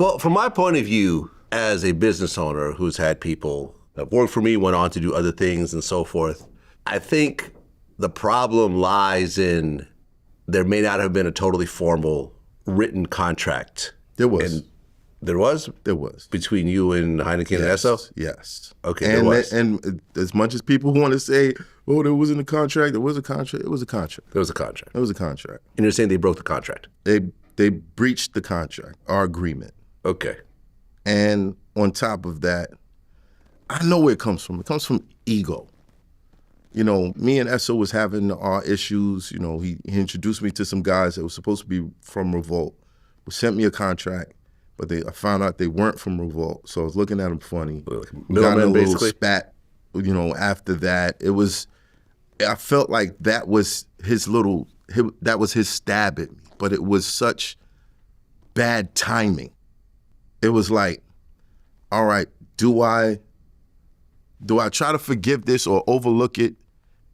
Well, from my point of view, as a business owner who's had people that worked for me, went on to do other things and so forth, I think the problem lies in there may not have been a totally formal written contract. There was. And there was? There was. Between you and Hynaken and Esso? Yes. Okay, and there was. And as much as people want to say, oh, there wasn't a contract, there was a contract, it was a contract. There was a contract. It was a contract. And you're saying they broke the contract? They breached the contract, our agreement. Okay. And on top of that, I know where it comes from. It comes from ego. You know, me and Esso was having our issues. You know, he introduced me to some guys that were supposed to be from Revolt, who sent me a contract, but I found out they weren't from Revolt. So I was looking at them funny. Middleman, basically. Spat, you know, after that. I felt like that was that was his stab at me, but it was such bad timing. It was like, all right, do I try to forgive this or overlook it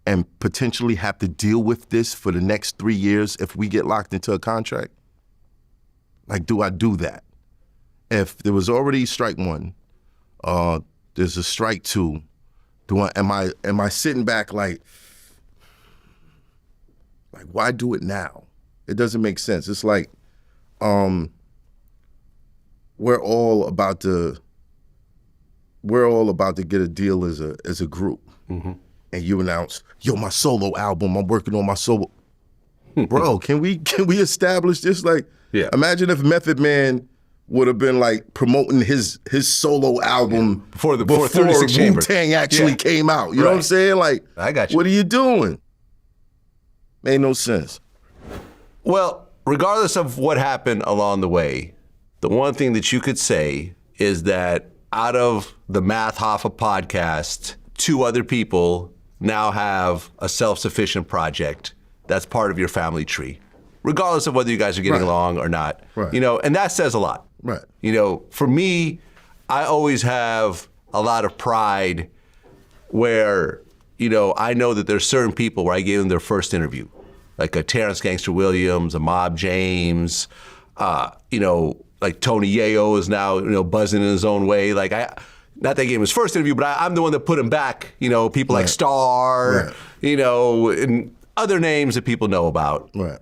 and potentially have to deal with this for the next 3 years if we get locked into a contract? Like, do I do that? If there was already strike one, there's a strike two, am I sitting back like why do it now? It doesn't make sense. It's like we're all about to get a deal as a group. Mm-hmm. And you announce, yo, my solo album, I'm working on my solo. Bro, can we establish this? Like, yeah. Imagine if Method Man would have been like promoting his solo album before Wu-Tang actually came out. You know what I'm saying? Like, I got you. What are you doing? Made no sense. Well, regardless of what happened along the way, the one thing that you could say is that out of the Math Hoffa podcast, 2 other people now have a self-sufficient project that's part of your family tree, regardless of whether you guys are getting along or not. Right. You know, and that says a lot. Right. You know, for me, I always have a lot of pride where, you know, I know that there's certain people where I gave them their first interview, like a Terrence Gangster Williams, a Mob James, you know, like Tony Yayo is now, you know, buzzing in his own way. Like not that I gave him his first interview, but I'm the one that put him back. You know, people like Star, you know, and other names that people know about. Right.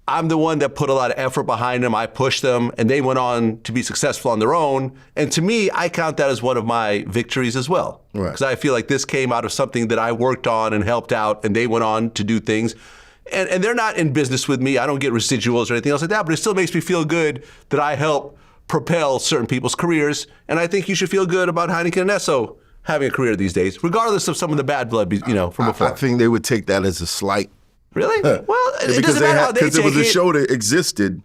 I'm the one that put a lot of effort behind them. I pushed them, and they went on to be successful on their own. And to me, I count that as one of my victories as well. Right. Because I feel like this came out of something that I worked on and helped out, and they went on to do things. And they're not in business with me. I don't get residuals or anything else like that, but it still makes me feel good that I help propel certain people's careers. And I think you should feel good about Hynaken and Esso having a career these days, regardless of some of the bad blood, you know, from before. I think they would take that as a slight. Really? Well, it doesn't matter how they take it. Because it was a show that existed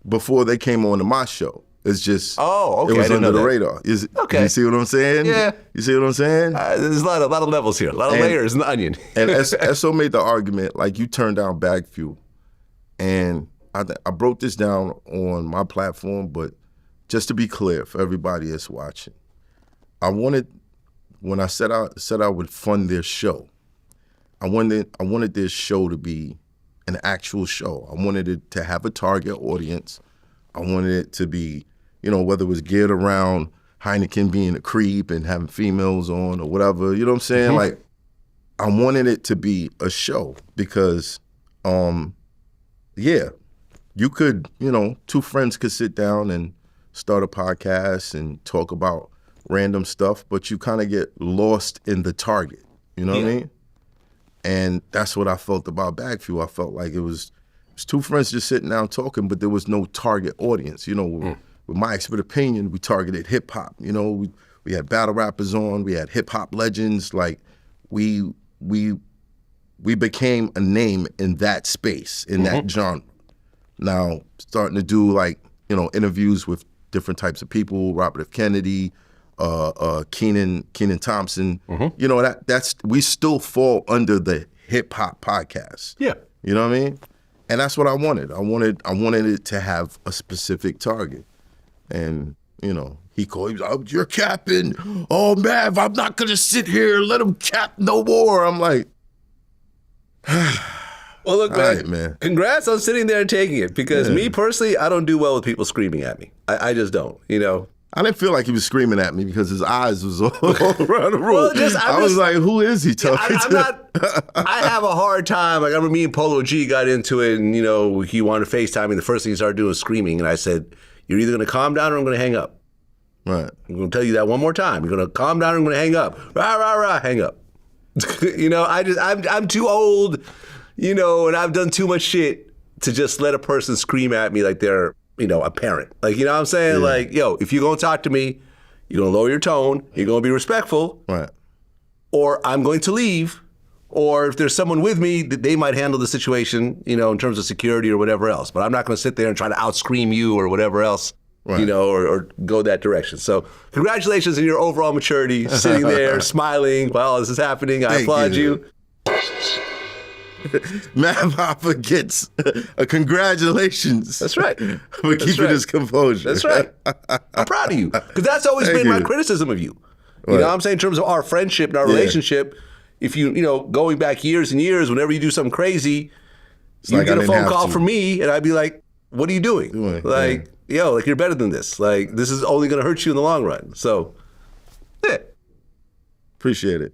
before they came on to my show. It's just, okay, it was under the radar. Okay. You see what I'm saying? Yeah. You see what I'm saying? There's a lot of levels here, a lot of layers in the onion. And Esso made the argument, like, you turned down Bag Fuel. And I broke this down on my platform, but just to be clear for everybody that's watching, when I said I would fund their show, I wanted this show to be an actual show. I wanted it to have a target audience. I wanted it to be, you know, whether it was geared around Hynaken being a creep and having females on or whatever, you know what I'm saying? Mm-hmm. Like, I wanted it to be a show because, you could, you know, 2 friends could sit down and start a podcast and talk about random stuff, but you kind of get lost in the target, you know what I mean? And that's what I felt about Bag Fuel. I felt like it was 2 friends just sitting down talking, but there was no target audience. You know, with My Expert Opinion, we targeted hip hop. You know, we had battle rappers on, we had hip hop legends. Like, we became a name in that space, in that genre. Now, starting to do, like, you know, interviews with different types of people, Robert F. Kennedy, Kenan Thompson. You know, that's we still fall under the hip hop podcast. Yeah. You know what I mean? And that's what I wanted. I wanted it to have a specific target. And, you know, he called, you're capping. Oh, Mav, I'm not gonna sit here and let him cap no more. I'm like, Well, look, All man, right, man. Congrats on sitting there and taking it. Because me personally, I don't do well with people screaming at me. I just don't. You know. I didn't feel like he was screaming at me because his eyes was all around the room. Well, I was like, who is he talking to? I have a hard time. Like, I remember me and Polo G got into it, and, you know, he wanted to FaceTime me. The first thing he started doing was screaming. And I said, you're either going to calm down or I'm going to hang up. Right. I'm going to tell you that one more time. You're going to calm down or I'm going to hang up. Rah, rah, rah, hang up. You know, I'm too old, you know, and I've done too much shit to just let a person scream at me like they're, you know, a parent. Like, you know what I'm saying? Yeah. Like, yo, if you're going to talk to me, you're going to lower your tone, you're going to be respectful, Right. or I'm going to leave, or if there's someone with me, they might handle the situation, you know, in terms of security or whatever else. But I'm not going to sit there and try to out-scream you or whatever else, Right. you know, or go that direction. So congratulations on your overall maturity, sitting there, smiling while this is happening. I Thank applaud you. Matt Hoffa gets a congratulations. That's right. For keeping his composure. That's right. I'm proud of you. Because that's always Thank been my you. criticism of you. You Right. know what I'm saying? In terms of our friendship and our relationship, if you know, going back years and years, whenever you do something crazy, you like I get a didn't phone have call to. from me and I'd be like, what are you doing? Like, yo, like, you're better than this. Like, this is only going to hurt you in the long run. So, yeah. Appreciate it.